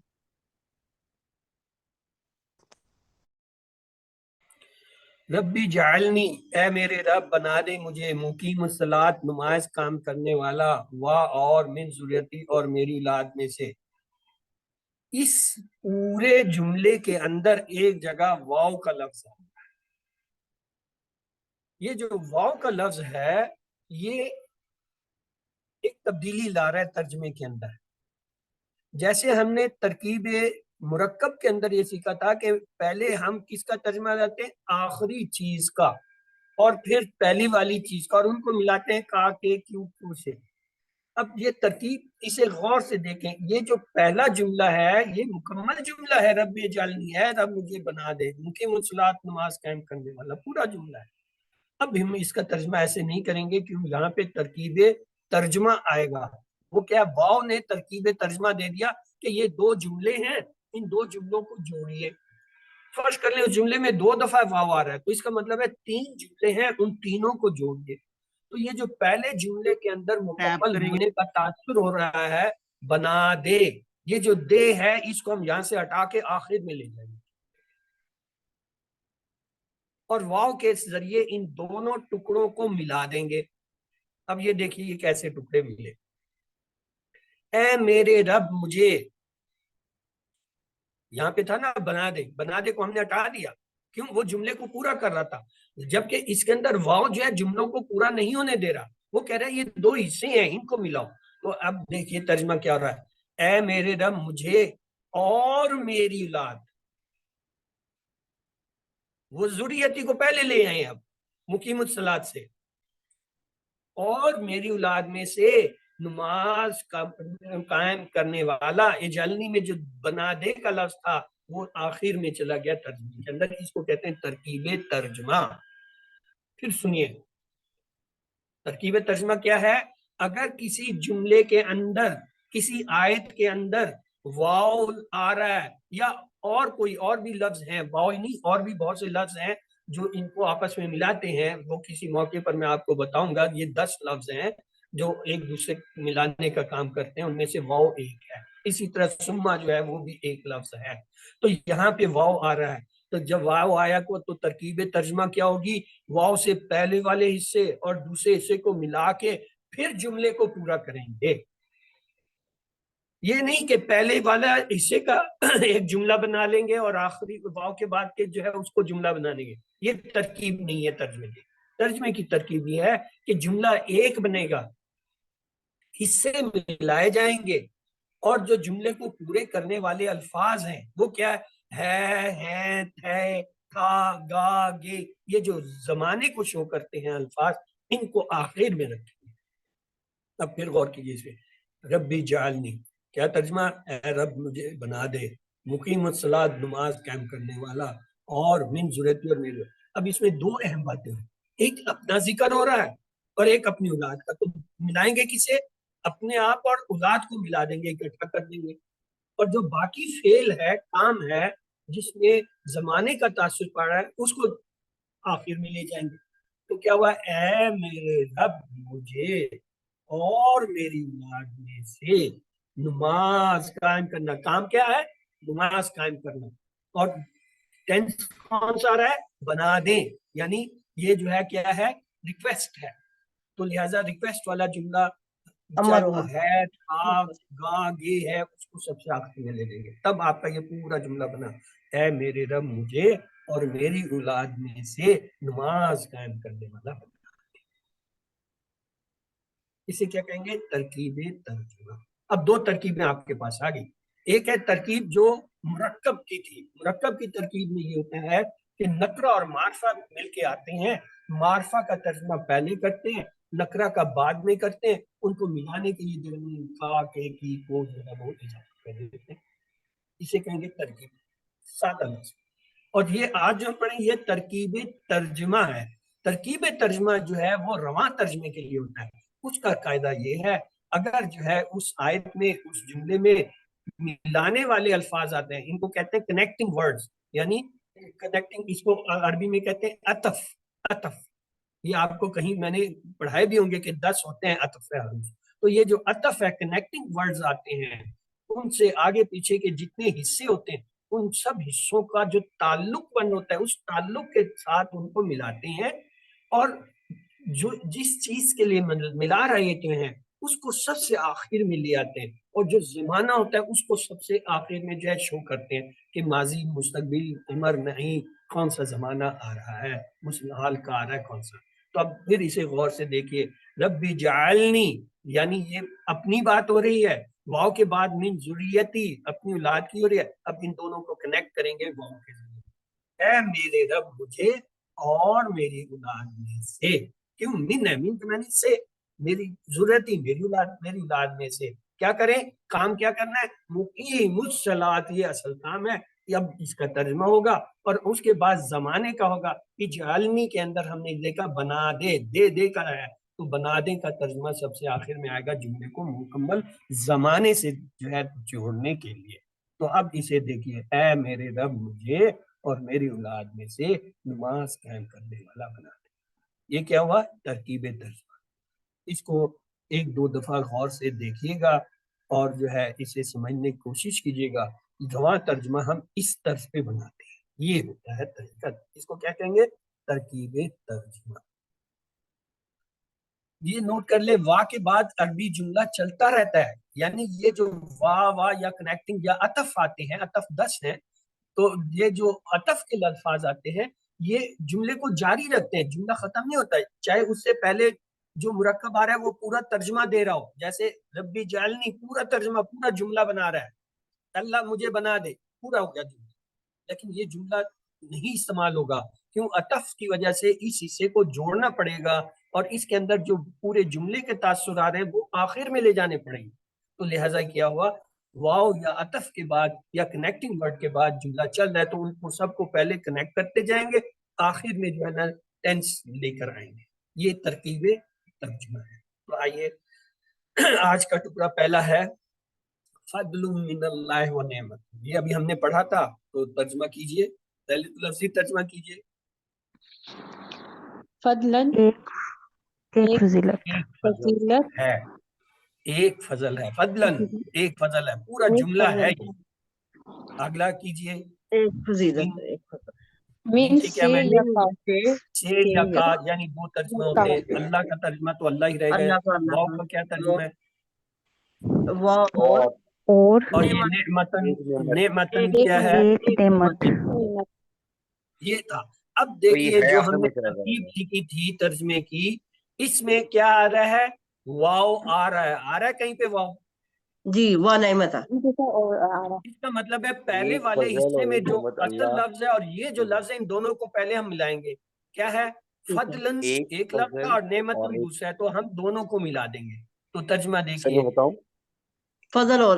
ربی جعلنی، اے میرے رب بنا دے مجھے مقیم الصلاۃ، نماز قائم کرنے والا، وا اور من ذریتی اور میری اولاد میں سے۔ اس پورے جملے کے اندر ایک جگہ واو کا لفظ ہے۔ یہ جو واو کا لفظ ہے یہ ایک تبدیلی لا رہا ہے ترجمے کے اندر۔ جیسے ہم نے ترکیب مرکب کے اندر یہ سیکھا تھا کہ پہلے ہم کس کا ترجمہ لاتے ہیں؟ آخری چیز کا، اور پھر پہلی والی چیز کا، اور ان کو ملاتے ہیں کا، کے، کیوں، کو سے۔ اب یہ ترکیب اسے غور سے دیکھیں، یہ جو پہلا جملہ ہے یہ مکمل جملہ ہے، رب جعلنی، ہے رب مجھے بنا دے مقیم الصلاۃ، نماز قائم کرنے والا، پورا جملہ ہے۔ اب ہم اس کا ترجمہ ایسے نہیں کریں گے کیونکہ یہاں پہ ترکیب ترجمہ آئے گا۔ وہ کیا؟ واو نے ترکیب ترجمہ دے دیا کہ یہ دو جملے ہیں، ان دو جملوں کو جوڑیے۔ فرض کر لیں اس جملے میں 2 دفعہ واو آ رہا ہے تو اس کا مطلب ہے 3 جملے ہیں، ان تینوں کو جوڑیے۔ تو یہ جو پہلے جملے کے اندر مکمل ہونے کا تاثر ہو رہا ہے بنا دے، یہ جو دے ہے اس کو ہم یہاں سے ہٹا کے آخر میں لے جائیں گے، اور واو کے ذریعے ان دونوں ٹکڑوں کو ملا دیں گے۔ اب یہ دیکھیے یہ کیسے ٹکڑے ملے۔ اے میرے رب مجھے، یہاں پہ تھا نا بنا دے، بنا دے کو ہم نے ہٹا دیا، کیوں؟ وہ جملے کو پورا کر رہا تھا، جبکہ اس کے اندر واو جو ہے جملوں کو پورا نہیں ہونے دے رہا، وہ کہہ رہا ہے یہ دو حصے ہیں ان کو ملاؤ۔ تو اب دیکھیے ترجمہ کیا ہو رہا ہے، اے میرے رب مجھے اور میری اولاد، وہ ذریتی کو پہلے لے آئے اب مقیم الصلاۃ سے، اور میری اولاد میں سے نماز کا قائم کرنے والا، اجلنی میں جو بنا دے کا لفظ تھا وہ آخر میں چلا گیا ترجمے کے اندر، اس کو کہتے ہیں ترکیب ترجمہ۔ پھر سنیے ترکیب ترجمہ کیا ہے، اگر کسی جملے کے اندر، کسی آیت کے اندر واو آ رہا ہے یا اور کوئی اور بھی لفظ ہیں، واو نہیں اور بھی بہت سے لفظ ہیں جو ان کو آپس میں ملاتے ہیں، وہ کسی موقع پر میں آپ کو بتاؤں گا، یہ 10 لفظ ہیں جو ایک دوسرے ملانے کا کام کرتے ہیں، ان میں سے واو ایک ہے، اسی طرح سما جو ہے وہ بھی ایک لفظ ہے، تو یہاں پہ واو آ رہا ہے، تو جب واو آیا کو تو ترکیب ترجمہ کیا ہوگی، واو سے پہلے والے حصے اور دوسرے حصے کو ملا کے پھر جملے کو پورا کریں گے، یہ نہیں کہ پہلے والا حصے کا ایک جملہ بنا لیں گے اور آخری واو کے بعد کے جو ہے اس کو جملہ بنا لیں گے، یہ ترکیب نہیں ہے ترجمے کی۔ ترجمے کی ترکیب یہ ہے کہ جملہ ایک بنے گا، حصے ملائے جائیں گے، اور جو جملے کو پورے کرنے والے الفاظ ہیں وہ کیا ہے، تھے، تھا، گا، گے، یہ جو زمانے کو شو کرتے ہیں الفاظ، ان کو آخر میں رکھیں گے۔ اب پھر غور کیجیے اس پہ، ربی جعلنی کیا ترجمہ، اے رب مجھے بنا دے، مقیم الصلاۃ نماز قائم کرنے والا، اور من ذریتی اور میرے۔ اب اس میں دو اہم باتیں ہیں، ایک اپنا ذکر ہو رہا ہے اور ایک اپنی اولاد کا، تو ملائیں گے کسے، اپنے آپ اور اولاد کو ملا دیں گے، اکٹھا کر دیں گے، اور جو باقی فعل ہے، کام ہے جس میں زمانے کا تاثر پڑ رہا ہے، اس کو آخر میں لے جائیں گے۔ تو کیا ہوا، اے میرے رب مجھے اور میری اولاد میں سے نماز قائم کرنا، کام کیا ہے، نماز قائم کرنا، اور ٹینس کون سا رہا ہے، بنا دیں، یعنی یہ جو ہے کیا ہے، ریکویسٹ ہے، تو لہٰذا ریکویسٹ والا جملہ چاہے وہ ہے، تھا، گا، گے ہے، اس کو سب سے آخر میں لے لیں گے، تب آپ کا یہ پورا جملہ بنا، اے میرے رب مجھے اور میری اولاد میں سے نماز قائم کرنے والا بنا۔ اسے کیا کہیں گے، ترکیب ترجمہ۔ اب دو ترکیبیں آپ کے پاس آ گئی، ایک ہے ترکیب جو مرکب کی تھی، مرکب کی ترکیب میں یہ ہوتا ہے کہ نکرہ اور معرفہ مل کے آتے ہیں، معرفہ کا ترجمہ پہلے کرتے ہیں، نکرہ کا بعد میں کرتے ہیں، ان کو ملانے کے لیے درمیان کا، کے، کی، کو جو ہے وہ اضافہ کر دیتے ہیں، اسے کہیں گے ترکیب، سادہ لفظ۔ اور یہ آج جو پڑھیں یہ ترکیب ترجمہ ہے، ترکیب ترجمہ جو ہے وہ رواں ترجمے کے لیے ہوتا ہے، اس کا قاعدہ یہ ہے اگر جو ہے اس آیت میں، اس جملے میں ملانے والے الفاظ آتے ہیں، ان کو کہتے ہیں کنیکٹنگ ورڈز، یعنی کنیکٹنگ، اس کو عربی میں کہتے ہیں عطف، عطف، یہ آپ کو کہیں میں نے پڑھائے بھی ہوں گے کہ 10 ہوتے ہیں عطف حروف، تو یہ جو عطف ہے، کنیکٹنگ ورڈز آتے ہیں، ان سے آگے پیچھے کے جتنے حصے ہوتے ہیں ان سب حصوں کا جو تعلق بند ہوتا ہے، اس تعلق کے ساتھ ان کو ملاتے ہیں، اور جو جس چیز کے لیے ملا رہے ہیں اس کو سب سے آخر میں لے آتے ہیں، اور جو زمانہ ہوتا ہے اس کو سب سے آخر میں جو ہے شو کرتے ہیں کہ ماضی، مستقبل، عمر، نہیں، کون سا زمانہ آ رہا ہے، حال کا آ رہا ہے کون سا۔ تو اب پھر اسے غور سے دیکھیے، ربی جعلنی، یعنی یہ اپنی بات ہو رہی ہے، واو کے بعد من ذریتی، اپنی اولاد کی ہو رہی ہے، اب ان دونوں کو کنیکٹ کریں گے واو کے ذریعے، اے میرے رب مجھے اور میری اولاد میں سے، کیوں من ہے، من کے معنی سے، میری ضرورتی، میری اولاد میں سے کیا کریں، کام کیا کرنا ہے، مقیم الصلاۃ، یہ اصل کام ہے، اب اس کا ترجمہ ہوگا، اور اس کے بعد زمانے کا ہوگا، اجعلنی کے اندر ہم نے دیکھا بنا دے، دے کا ہے، تو بنا دے کا ترجمہ سب سے آخر میں آئے گا جملے کو مکمل زمانے سے جو ہے جوڑنے کے لیے۔ تو اب اسے دیکھیے، اے میرے رب مجھے اور میری اولاد میں سے نماز قائم کرنے والا بنا دے، یہ کیا ہوا، ترکیب ترجمہ۔ اس کو ایک دو دفعہ غور سے دیکھیے گا اور جو ہے اسے سمجھنے کی کوشش کیجیے گا، رواں ترجمہ ہم اس طرز پہ بناتے ہیں، یہ ہوتا ہے طریقہ، اس کو کیا کہیں گے، ترکیب ترجمہ۔ یہ نوٹ کر لے، وا کے بعد عربی جملہ چلتا رہتا ہے، یعنی یہ جو وا یا کنیکٹنگ یا عطف آتے ہیں، عطف 10 ہیں، تو یہ جو عطف کے الفاظ آتے ہیں یہ جملے کو جاری رکھتے ہیں، جملہ ختم نہیں ہوتا ہے، چاہے اس سے پہلے جو مرکب آ رہا ہے وہ پورا ترجمہ دے رہا ہو، جیسے ربی جعلنی پورا ترجمہ پورا جملہ بنا رہا ہے، اللہ مجھے بنا دے، پورا ہو گیا جملہ، لیکن یہ جملہ نہیں استعمال ہوگا، کیوں؟ عطف کی وجہ سے اس حصے کو جوڑنا پڑے گا، اور اس کے اندر جو پورے جملے کے تاثر آ رہے ہیں وہ آخر میں لے جانے پڑیں گے، تو لہٰذا کیا ہوا، واو یا عطف کے بعد یا کنیکٹنگ ورڈ کے بعد جملہ چل رہا ہے تو ان کو سب کو پہلے کنیکٹ کرتے جائیں گے، آخر میں جو ہے نا ٹینس لے کر آئیں گے، یہ ترکیب ترجمہ ہے۔ تو آئیے آج کا ٹکڑا پہلا ہے فضل من اللہ و نعمت، یہ ابھی ہم نے پڑھا تھا، تو ترجمہ کیجئے، پہلے تو لفظی ترجمہ کیجئے۔ فضلاً ایک ایک فضیلت، ایک فضل فضیلت، ہے، ایک فضل ہے، فضلن ایک فضل ہے، پورا ایک جملہ ہے فضل یہ۔ اگلا کیجئے، ایک فضیلت، ایک فضل من من کے کیا سے معنی؟ یا کا، سے یا کا، یعنی دو ترجمے ہوتے ہیں، اللہ کا ترجمہ تو اللہ ہی رہ گئے، اللہ کو اللہ واو کا کا کیا ترجمہ ہے؟ وہ اور اور اور یہ نعمت، نعمتن، ایک نعمت، نعمتن ایک کیا ہے؟ ایک نعمت، یہ تھا۔ اب تو یہ دیکھیے ہے جو آخر ہم نے میں چلا جائے ترتیب گا۔ لکھی تھی ترجمے کی، اس میں کیا آ رہا ہے؟ واو آ رہا ہے کہیں پہ واو؟ جی وہ نعمت ہے، اس کا مطلب ہے پہلے ایک والے فضل حصے اور میں ایک جو نعمت اصل اللہ، لفظ ہے اور یہ جو لفظ ہے ان دونوں کو پہلے ہم ملائیں گے، کیا ہے؟ ٹھیک ہے، فضلن ایک ایک لفظ فضل ہے اور نعمت اور ایک، دوسرا ہے، تو ہم دونوں کو ملا دیں گے، تو ترجمہ سر دیکھیے، میں بتاؤں، فضل اور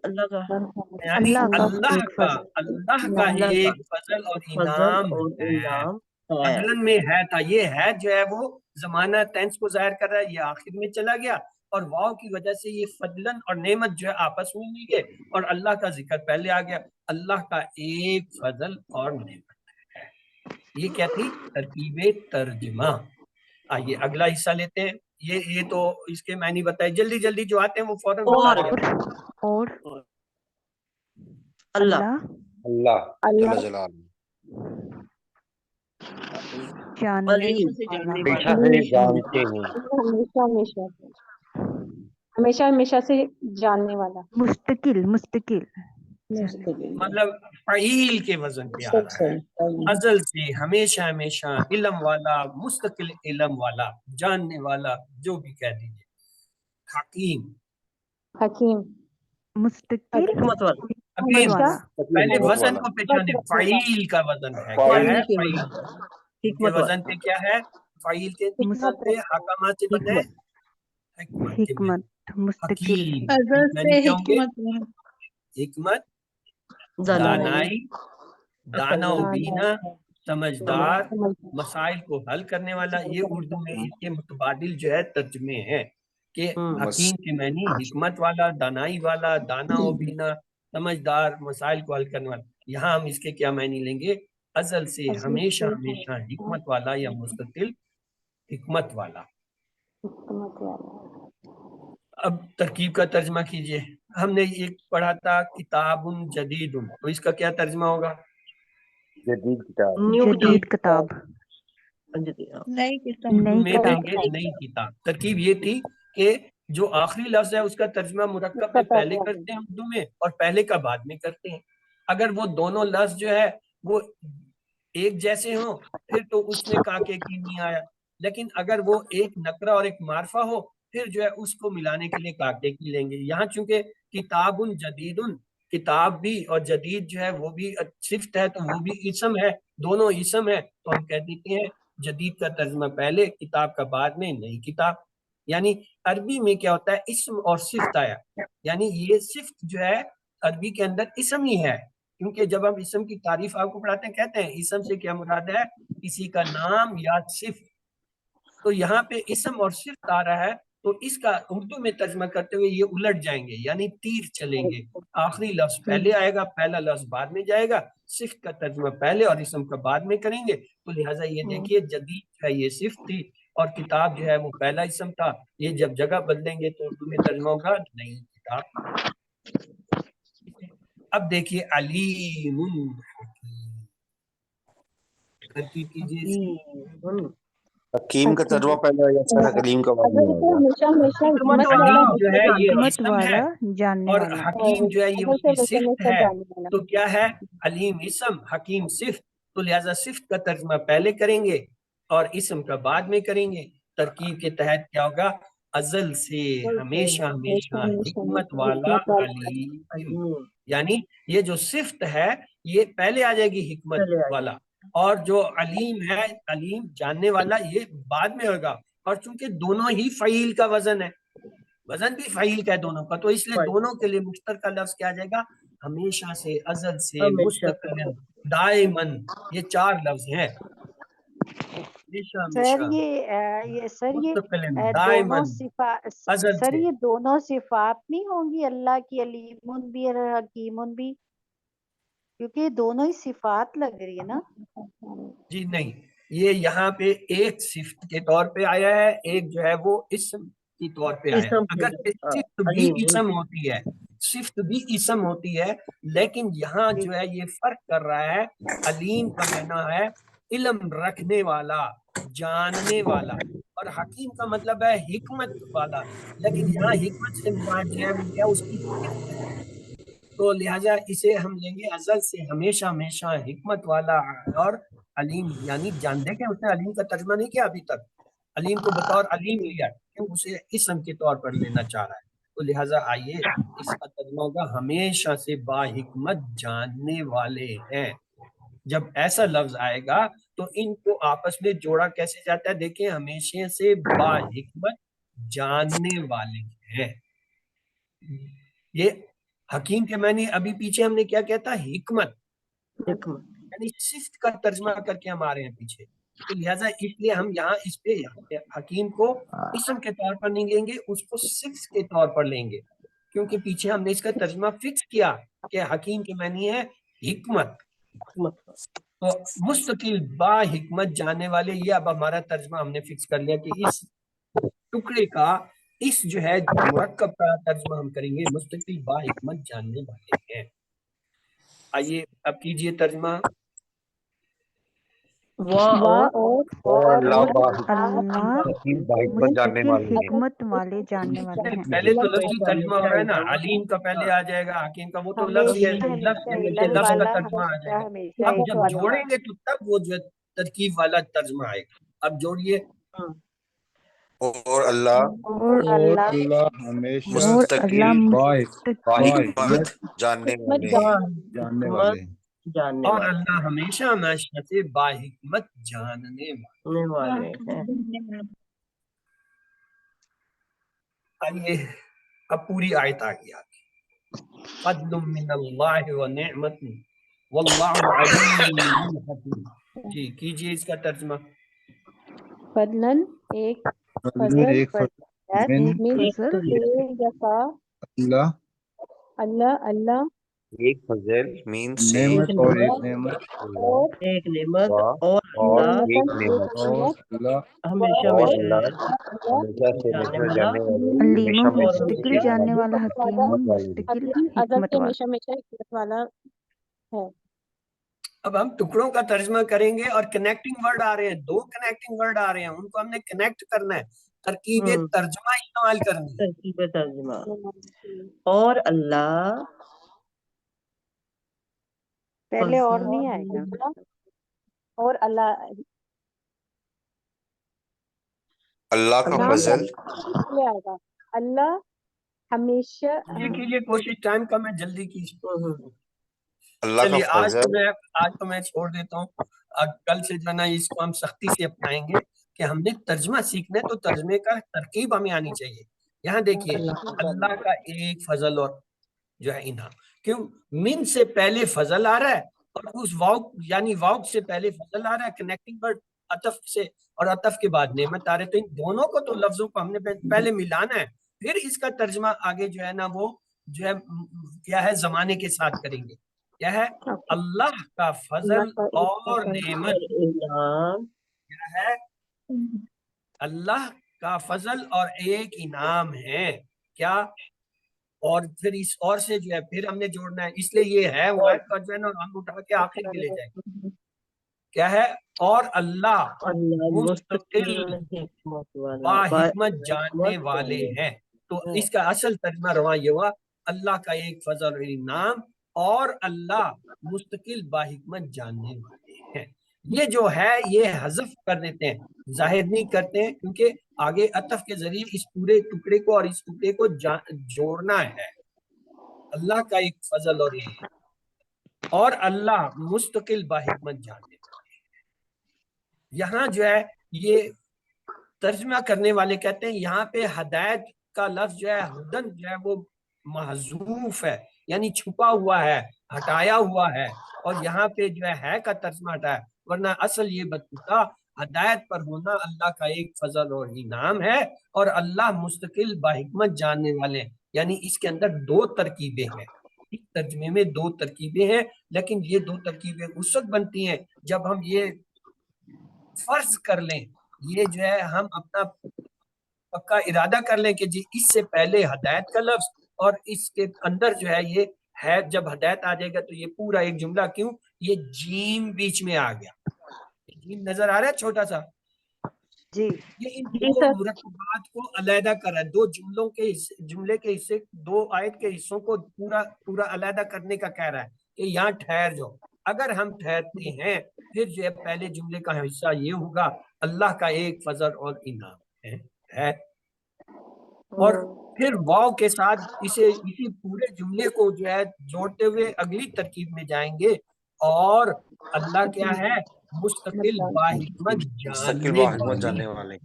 اللہ کا، یعنی اللہ کا اللہ کا اللہ کا ایک فضل اور فضل انعام اور ہے۔ انعام ہے، فضلن میں ہے تھا، یہ ہے جو ہے وہ زمانہ ٹینس کو ظاہر کر رہا ہے، یہ آخر میں چلا گیا، اور واو کی وجہ سے یہ فضلن اور نعمت جو ہے آپس میں مل گئے، اور اللہ کا ذکر پہلے آ گیا، اللہ کا ایک فضل اور نعمت ہے۔ یہ کیا تھی؟ ترکیب ترجمہ۔ آئیے اگلا حصہ لیتے ہیں، یہ تو اس کے معنی بتائے، جلدی جلدی جو آتے ہیں وہ فوراً بتا اور دیا۔ اور اللہ، اللہ اللہ جل جلالہ، جاننے علیم، ہمیشہ سے جانتے ہیں، ہمیشہ ہمیشہ ہمیشہ ہمیشہ سے جاننے والا، مستقل مستقل مطلب فعیل کے وزن پہ آ رہا ہے، ازل سے، ہمیشہ ہمیشہ، علم والا، مستقل علم والا، جاننے والا، جو بھی کہہ دیجیے، حکیم۔ حکیم، مستقل حکمت والا، حکیم ہمیشہ پہلے حکمت وزن والا، کو پہچانے، فعیل کا وزن ہے، کیا فاعل، ہے؟ فاعل کے فعیل وزن، کے حکمت وزن پہ والا، کیا ہے؟ فعیل کے وزن پہ حکامات سے بنے حکمت، حکمت کے میں حکمت مستقل حکیم، ازل یعنی سے کیا ہوں گے؟ حکمت حکمت، دانائی، دانائی، دانا و بینا، سمجھدار، سمجھ- مسائل کو حل کرنے والا، یہ اردو میں اس کے متبادل جو ہے ترجمے ہیں کہ حکیم کے معنی حکمت والا، دانائی والا، دانا و بینا، سمجھدار، مسائل کو حل کرنے والا، یہاں ہم اس کے کیا معنی لیں گے؟ ازل سے، ہمیشہ ہمیشہ، حکمت والا یا مستقل حکمت والا۔ حکمت والا، اب ترکیب کا ترجمہ کیجئے، ہم نے یہ پڑھا تھا کتاب جدید، تو اس کا کیا ترجمہ ہوگا؟ جدید کتاب، نیو جدید کتاب، نئی کتاب، نئی میں کتاب، دیں گے نئی کتاب۔ ترکیب یہ تھی کہ جو آخری لفظ ہے اس کا ترجمہ مرکب میں پہلے کرتے ہیں اردو میں، اور پہلے کا بعد میں کرتے ہیں، اگر وہ دونوں لفظ جو ہے وہ ایک جیسے ہوں پھر تو اس میں کاکے کی نہیں آیا، لیکن اگر وہ ایک نکرہ اور ایک معرفہ ہو پھر جو ہے اس کو ملانے کے لیے کاکے کی لیں گے۔ یہاں چونکہ کتاب جدید، کتاب بھی اور جدید جو ہے وہ بھی صفت ہے تو وہ بھی اسم ہے، دونوں اسم ہے، تو ہم کہہ دیتے ہیں جدید کا ترجمہ پہلے، کتاب کا بعد میں، نئی کتاب۔ یعنی عربی میں کیا ہوتا ہے؟ اسم اور صفت آیا، یعنی یہ صفت جو ہے عربی کے اندر اسم ہی ہے، کیونکہ جب ہم اسم کی تعریف آپ کو پڑھاتے ہیں کہتے ہیں اسم سے کیا مراد ہے؟ کسی کا نام یا صفت، تو یہاں پہ اسم اور صفت آ رہا ہے، تو اس کا اردو میں ترجمہ کرتے ہوئے یہ الٹ جائیں گے، یعنی تیر چلیں گے، آخری لفظ پہلے آئے گا، پہلا لفظ بعد میں جائے گا، صفت کا ترجمہ پہلے اور اسم کا بعد میں کریں گے، تو لہٰذا یہ دیکھیے جدید جو ہے یہ صفت تھی اور کتاب جو ہے وہ پہلا اسم تھا، یہ جب جگہ بدلیں گے تو اردو میں ترجمہ ہوگا نئی کتاب۔ اب دیکھیے علیم حکیم، ترکیب کیجیے اس کی، حکیم کا ترجمہ پہلے آیا تھا، حکیم کا بعد میں اگر سے آیا۔ ہمیشہ ہمیشہ حکمت حکمت والا والا علیم جو ہے یہ جاننے اسم حکمت ہے والا جاننے اور والا حکیم جو ہے یہ اگر اس سے کی ویسے صفت ہمیشہ ہے، جاننے والا تو کیا ہے؟ علیم اسم، حکیم صفت، تو لہذا صفت کا ترجمہ پہلے کریں گے اور اسم کا بعد میں کریں گے۔ ترکیب کے تحت کیا ہوگا؟ ازل سے ہمیشہ ہمیشہ حکمت والا علیم، یعنی یہ جو صفت ہے یہ پہلے آ جائے گی حکمت چلے آئے والا، اور جو علیم ہے، علیم جاننے والا، یہ بعد میں ہوگا۔ اور چونکہ دونوں ہی فعیل کا وزن ہے، وزن بھی فعیل کا ہے دونوں کا، تو اس لیے دونوں کے لیے مشترکہ لفظ کیا جائے گا؟ ہمیشہ سے، ازل سے، ہمیشہ مستقبل، دائمن، یہ 4 لفظ ہیں۔ ہمیشہ سر ہمیشہ، یہ سر یہ مستقبل، دونوں دائمن، صفات ازل سر سے۔ یہ دونوں صفات نہیں ہوں گی اللہ کی، علیم بھی اور حکیم بھی، کیونکہ یہ دونوں ہی صفات لگ رہی ہے نا۔ جی نہیں، یہ یہاں پہ ایک صفت کے طور پہ آیا ہے، ایک جو ہے وہ اسم کی طور پہ آیا ہے۔ اسم اگر صفت بھی علیم اسم ہوتی ہے، صفت بھی اسم ہوتی ہے، لیکن یہاں جو ہے یہ فرق کر رہا ہے۔ علیم کا معنی ہے علم رکھنے والا، جاننے والا، اور حکیم کا مطلب ہے حکمت والا، لیکن یہاں حکمت سے مراد جو ہے وہ کیا؟ اس کی صفت ہے۔ تو لہٰذا اسے ہم لیں گے ازل سے ہمیشہ ہمیشہ حکمت والا اور علیم، یعنی جان دے کہ اس نے علیم کا ترجمہ نہیں کیا ابھی تک، علیم کو بطور علیم لیا کہ اسے اسم کے طور پر لینا چاہ رہا ہے، تو لہٰذا آئیے اس کا ترجمہ ہوگا ہمیشہ سے با حکمت جاننے والے ہیں۔ جب ایسا لفظ آئے گا تو ان کو آپس میں جوڑا کیسے جاتا ہے؟ دیکھیں، ہمیشہ سے با حکمت جاننے والے ہیں، یہ حکیم کے معنی ابھی پیچھے ہم نے کیا کہتا؟ حکمت، یعنی صفت کا ترجمہ کر کے ہم آ رہے ہیں پیچھے، تو لہٰذا اس لیے ہم یہاں اس پہ حکیم کو اسم کے طور پر نہیں لیں گے، اس کو صفت کے طور پر لیں گے، کیونکہ پیچھے ہم نے اس کا ترجمہ فکس کیا کہ حکیم کے معنی ہے حکمت، تو مستقل با حکمت جاننے والے، یہ اب ہمارا ترجمہ ہم نے فکس کر لیا کہ اس ٹکڑے کا، اس جو ہے مرکب کا ترجمہ ہم کریں گے مستقل با حکمت جاننے والے ہیں۔ آئیے اب کیجئے ترجمہ۔ اور اللہ اللہ حکیم با حکمت جاننے مستقل والے ہیں۔ حکمت والے جاننے والے ہیں۔ پہلے تو لفظی ترجمہ ہو رہا ہے نا، علیم کا پہلے آ جائے گا، حکیم کا وہ تو لفظ ہی ہے، لفظ کا ترجمہ آ جائے گا۔ اب جب جوڑیں گے تو تب وہ جو ترکیب والا ترجمہ آئے گا۔ اب جوڑیے، اور اللہ اور اللہ اور مستقل اللہ با مستقل حکمت جاننے والے ہیں۔ جاننے والے جاننے اور والے اللہ ہمیشہ ہمیشہ سے با حکمت جاننے والے۔ ہیں۔ آئیے اب پوری آیت آ گئی آگے۔ فضل من اللہ و نعمت واللہ علیم حکیم۔ جی کیجئے اس کا ترجمہ۔ فضلاً ایک فضل ایک من فضل یسا اللہ اللہ اللہ ایک فضل مین سے اور ایک نعمت اور ایک نعمت اور اور اللہ ایک نعمت، اللہ ہمیشہ اور ہمیشہ اللہ ہمیشہ سے جاننے ہمیشہ والا جاننے والے، علیم ہمیشہ ہمیشہ مستقل جاننے والا، حکیم حکمت والے ہیں۔ مستقل ازل حکمت سے والا۔ ہمیشہ ہمیشہ حکمت والا ہے۔ اب ہم ٹکڑوں کا ترجمہ کریں گے اور کنیکٹنگ ورڈ آ رہے ہیں، 2 کنیکٹنگ ورڈ آ رہے ہیں، ان کو ہم نے کنیکٹ کرنا ہے، ترکیب ترجمہ استعمال کرنی ہے۔ ترکیب ترجمہ۔ اور اللہ پہلے اور نہیں آئے گا، اور اللہ اللہ کا نام فضل لے آئے گا، اللہ ہمیشہ یہ کیجئے کوشش، ٹائم کم ہے، جلدی کیجئے۔ اللہ کا چلیے آج فضل تو میں چھوڑ دیتا ہوں، کل سے جو ہے نا اس کو ہم سختی سے اپنائیں گے کہ ہم نے ترجمہ سیکھنا ہے، تو ترجمے کا ترکیب ہمیں آنی چاہیے۔ یہاں دیکھیے، اللہ کا ایک فضل اور جو ہے انعام، کیوں؟ من سے پہلے فضل آ رہا ہے اور اس واؤ یعنی واؤ سے پہلے فضل آ رہا ہے، کنیکٹنگ ورڈ عطف سے، اور عطف کے بعد نعمت آ رہے، تو ان دونوں کو تو لفظوں کو ہم نے پہلے ملانا ہے، پھر اس کا ترجمہ آگے جو ہے نا وہ جو ہے کیا ہے، زمانے کے ساتھ کریں گے۔ کیا ہے؟ اللہ کا فضل اور نعمت کیا ہے؟ اللہ کا فضل اور ایک انعام ہے، کیا؟ اور پھر اس اور سے جو ہے پھر ہم نے جوڑنا ہے، اس لیے یہ ہے وہ کا جو ہے نا ہم اٹھا کے آخر کے لے جائیں گے۔ کیا ہے؟ اور اللہ اللہ مستقل مستقل حکمت والا باحکمت جاننے والے ہیں. تو اس کا اصل ترجمہ رواں یہ ہوا اللہ کا ایک فضل اور انعام اور اللہ مستقل باحکمت جاننے والے ہیں. یہ جو ہے یہ حذف کر دیتے ہیں, ظاہر نہیں کرتے ہیں, کیونکہ آگے عطف کے ذریعے اس پورے ٹکڑے کو اور اس ٹکڑے کو جوڑنا ہے. اللہ کا ایک فضل اور اللہ مستقل باحکمت جاننے والے ہیں. یہاں جو ہے یہ ترجمہ کرنے والے کہتے ہیں یہاں پہ ہدایت کا لفظ جو ہے ہدن جو ہے وہ محذوف ہے, یعنی چھپا ہوا ہے, ہٹایا ہوا ہے, اور یہاں پہ جو ہے کا ترجمہ ہٹایا, ورنہ اصل یہ بتاتا ہدایت پر ہونا اللہ کا ایک فضل اور انعام ہے اور اللہ مستقل باحکمت جاننے والے. یعنی اس کے اندر دو ترکیبیں ہیں, اس ترجمے میں دو ترکیبیں ہیں, لیکن یہ دو ترکیبیں اس وقت بنتی ہیں جب ہم یہ فرض کر لیں, یہ جو ہے ہم اپنا پکا ارادہ کر لیں کہ جی اس سے پہلے ہدایت کا لفظ اور اس کے اندر جو ہے یہ ہے, جب ہدایت آ جائے گا تو یہ پورا ایک جملہ کیوں, یہ جیم بیچ میں آ گیا. جیم نظر آ رہا ہے چھوٹا سا, جی یہ ان دو مرکبات کو علیحدہ کر رہا ہے, دو جملے کے حصے, دو آیت کے حصوں کو پورا علیحدہ کرنے کا کہہ رہا ہے کہ یہاں ٹھہر جاؤ. اگر ہم ٹھہرتے ہیں پھر جو ہے پہلے جملے کا حصہ یہ ہوگا اللہ کا ایک فضل اور انعام ہے, اور پھر واو کے ساتھ اسی پورے جملے کو جو ہے جوڑتے ہوئے اگلی ترکیب میں جائیں گے, اور اللہ کیا ہے مستقل باحکمت جاننے والے.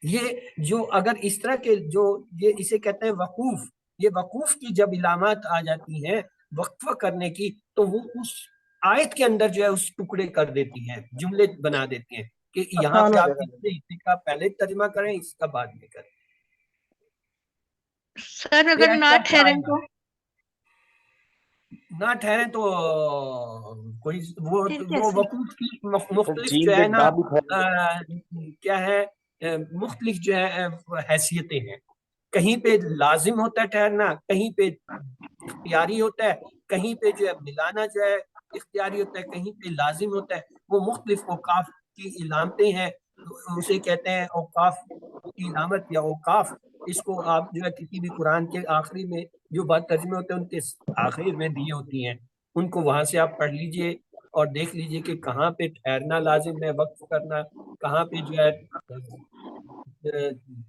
یہ جو اگر اس طرح کے جو یہ اسے کہتے ہیں وقوف, یہ وقوف کی جب علامات آ جاتی ہیں وقفہ کرنے کی, تو وہ اس آیت کے اندر جو ہے اس ٹکڑے کر دیتی ہیں, جملے بنا دیتے ہیں کہ یہاں پہ آپ اس کا پہلے ترجمہ کریں, اس کا بعد میں کریں. سر اگر نہ ٹھہریں تو نہ ٹھہریں تو کوئی وہ وقوف کی مختلف جو ہے نا کیا ہے, مختلف جو ہے حیثیتیں ہیں. کہیں پہ لازم ہوتا ہے ٹھہرنا, کہیں پہ اختیاری ہوتا ہے, کہیں پہ جو ہے ملانا جو ہے اختیاری ہوتا ہے, کہیں پہ لازم ہوتا ہے. وہ مختلف اوقاف کی علامتیں ہیں, اسے کہتے ہیں اوقاف کی علامت یا اوقاف. اس کو آپ جو ہے کسی بھی قرآن کے آخری میں جو بات ترجمے ہوتے ہیں ان کے آخر میں دی ہوتی ہیں, ان کو وہاں سے آپ پڑھ لیجئے اور دیکھ لیجئے کہ کہاں پہ ٹھہرنا لازم ہے, وقف کرنا, کہاں پہ جو ہے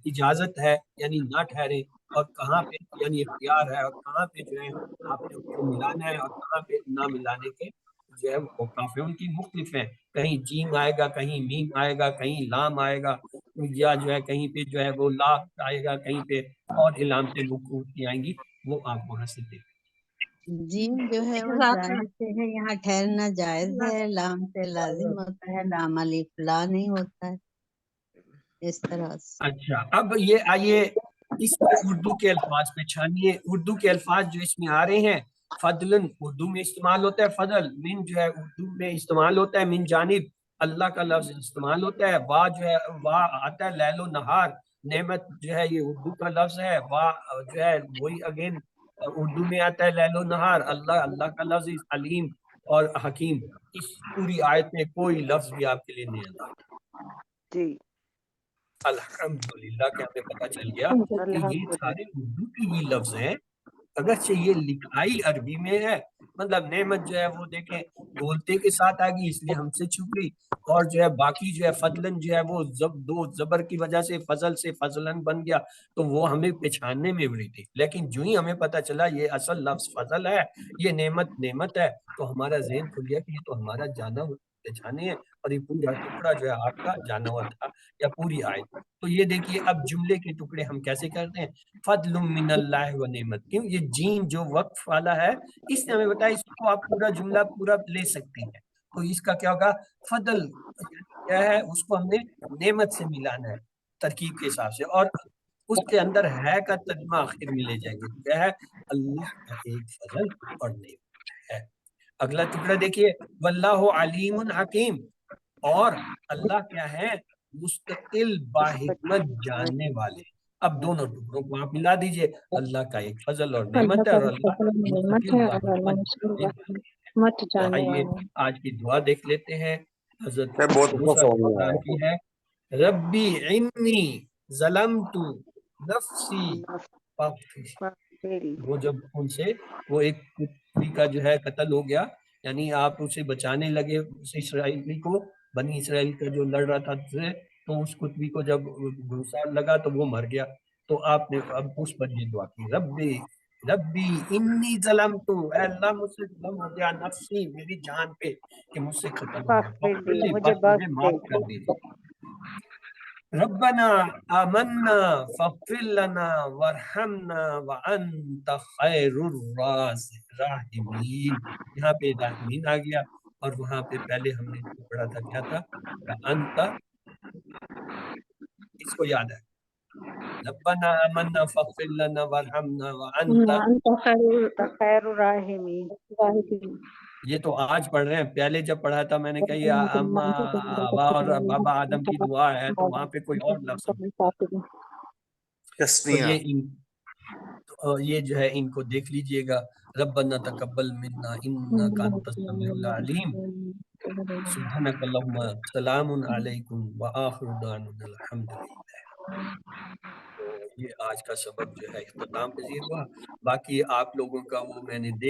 اجازت ہے یعنی نہ ٹھہرے, اور کہاں پہ یعنی اختیار ہے, اور کہاں پہ جو ہے آپ نے اس کو ملانا ہے, اور کہاں پہ نہ ملانے کے جو ہے اوقاف ہیں ان کی مختلف ہیں. کہیں جیم آئے گا, کہیں میم آئے گا, کہیں لام آئے گا, یا جو ہے کہیں پہ جو ہے وہ لا آئے گا, کہیں پہ اور علامتیں وقوف کی آئیں گی, وہ آپ وہاں سے دیکھیں. جیم جو ہے وہ جائز سے ہے, یہاں ٹھہرنا جائز ہے, لام سے لازم ہوتا ہے, لام الف لا نہیں ہوتا ہے, اس طرح سے. اچھا, اب یہ آئیے اس میں اردو کے الفاظ پہ چھانیے. اردو کے الفاظ جو اس میں آ رہے ہیں, فضلن اردو میں استعمال ہوتا ہے, فضل من جو ہے اردو میں استعمال ہوتا ہے, من جانب اللہ کا لفظ استعمال ہوتا ہے, وا جو ہے وا آتا ہے لیل و نہار, نعمت جو ہے یہ اردو کا لفظ ہے, وا جو ہے وہی اگین اردو میں آتا ہے لیل و نہار. اللہ کا لفظ علیم اور حکیم. اس پوری آیت میں کوئی لفظ بھی آپ کے لیے نہیں آتا. جی الحمدللہ کہ ہمیں پتہ چل گیا کہ یہ سارے اردو کی ہی لفظ ہیں, اگرچہ یہ لکھائی عربی میں ہے. مطلب نعمت جو ہے وہ دیکھیں بولتے کے ساتھ آ گئی اس لیے ہم سے چھپ گئی, اور جو ہے باقی جو ہے فضلن جو ہے وہ دو زبر کی وجہ سے فضل سے فضلن بن گیا, تو وہ ہمیں پہچاننے میں بڑی تھی. لیکن جو ہی ہمیں پتہ چلا یہ اصل لفظ فضل ہے, یہ نعمت ہے, تو ہمارا ذہن کھل گیا کہ یہ تو ہمارا جانا پہچانے ہے, اور یہ پورا ٹکڑا جو ہے آپ کا جانا ہوا تھا یا پوری آیت. تو یہ دیکھیے اب جملے کے ٹکڑے ہم کیسے کرتے ہیں, فضل من اللہ و نعمت. کیوں یہ جیم جو وقف والا ہے اس نے ہمیں بتایا اس کو آپ پورا جملہ پورا لے سکتی ہیں, تو اس کا کیا ہوگا, فضل کیا ہے اس کو ہم نے نعمت سے ملانا ہے ترکیب کے حساب سے, اور اس کے اندر ہے کا ترجمہ آخر میں لے جائیں گے. کیا ہے, اللہ کا ایک فضل اور نعمت ہے. اگلا ٹکڑا دیکھیے, واللہ علیم حکیم, اور اللہ کیا ہے مستقل باحکمت جاننے والے. اب دونوں ٹکڑوں کو آپ ملا دیجئے, اللہ کا ایک فضل اور نعمت ہے, اور اللہ مستقل باحکمت جاننے والے. مت تو جاننے آئیے والا آج کی دعا دیکھ لیتے ہیں. حضرت میں بہت موسیٰ خوش علیہ ہوں السلام کی ہے ربی انی ظلمت نفسی فاغفر. وہ جب ان سے وہ ایک کتوی کا جو ہے قتل ہو گیا، یعنی آپ اسے بچانے لگے اس اسرائیلی کو، بنی اسرائیل کا جو لڑ رہا تھا تو اس کتوی کو جب گھسا لگا تو وہ مر گیا. تو آپ نے اب اس پر یہ دعا کی ربی انی ظلمت، اے اللہ مجھ سے ظلم ہو گیا نفسی میری جان پہ کہ مجھ سے قتل ہو گیا، فاغفر لی، بس مجھے مجھے بخش معاف دے. کر دیجیے. ربنا آمنا فاغفر لنا وارحمنا وانت خیر الراحمین. یہاں پہ راحمین آ گیا، اور وہاں پہ پہلے ہم نے جو پڑھا تھا کیا تھا، وانت، اس کو یاد ہے، ربنا آمنا فاغفر لنا وارحمنا وانت. انت خیر خیر الراحمین. الراحمین. یہ تو آج پڑھ رہے ہیں، پہلے جب پڑھا تھا میں نے کہا یہ اما آبا اور بابا آدم کی دعا ہے، تو وہاں پہ کوئی اور لفظ. تو تسنیہ. یہ جو ہے ان کو دیکھ لیجئے گا. ربنا تقبل منا انک انت السمیع العلیم سبحانک اللہم سلام علیکم وآخر دعوانا الحمدللہ. تو یہ آج کا سبق جو ہے اختتام پذیر ہوا. باقی آپ لوگوں کا وہ میں نے دیکھ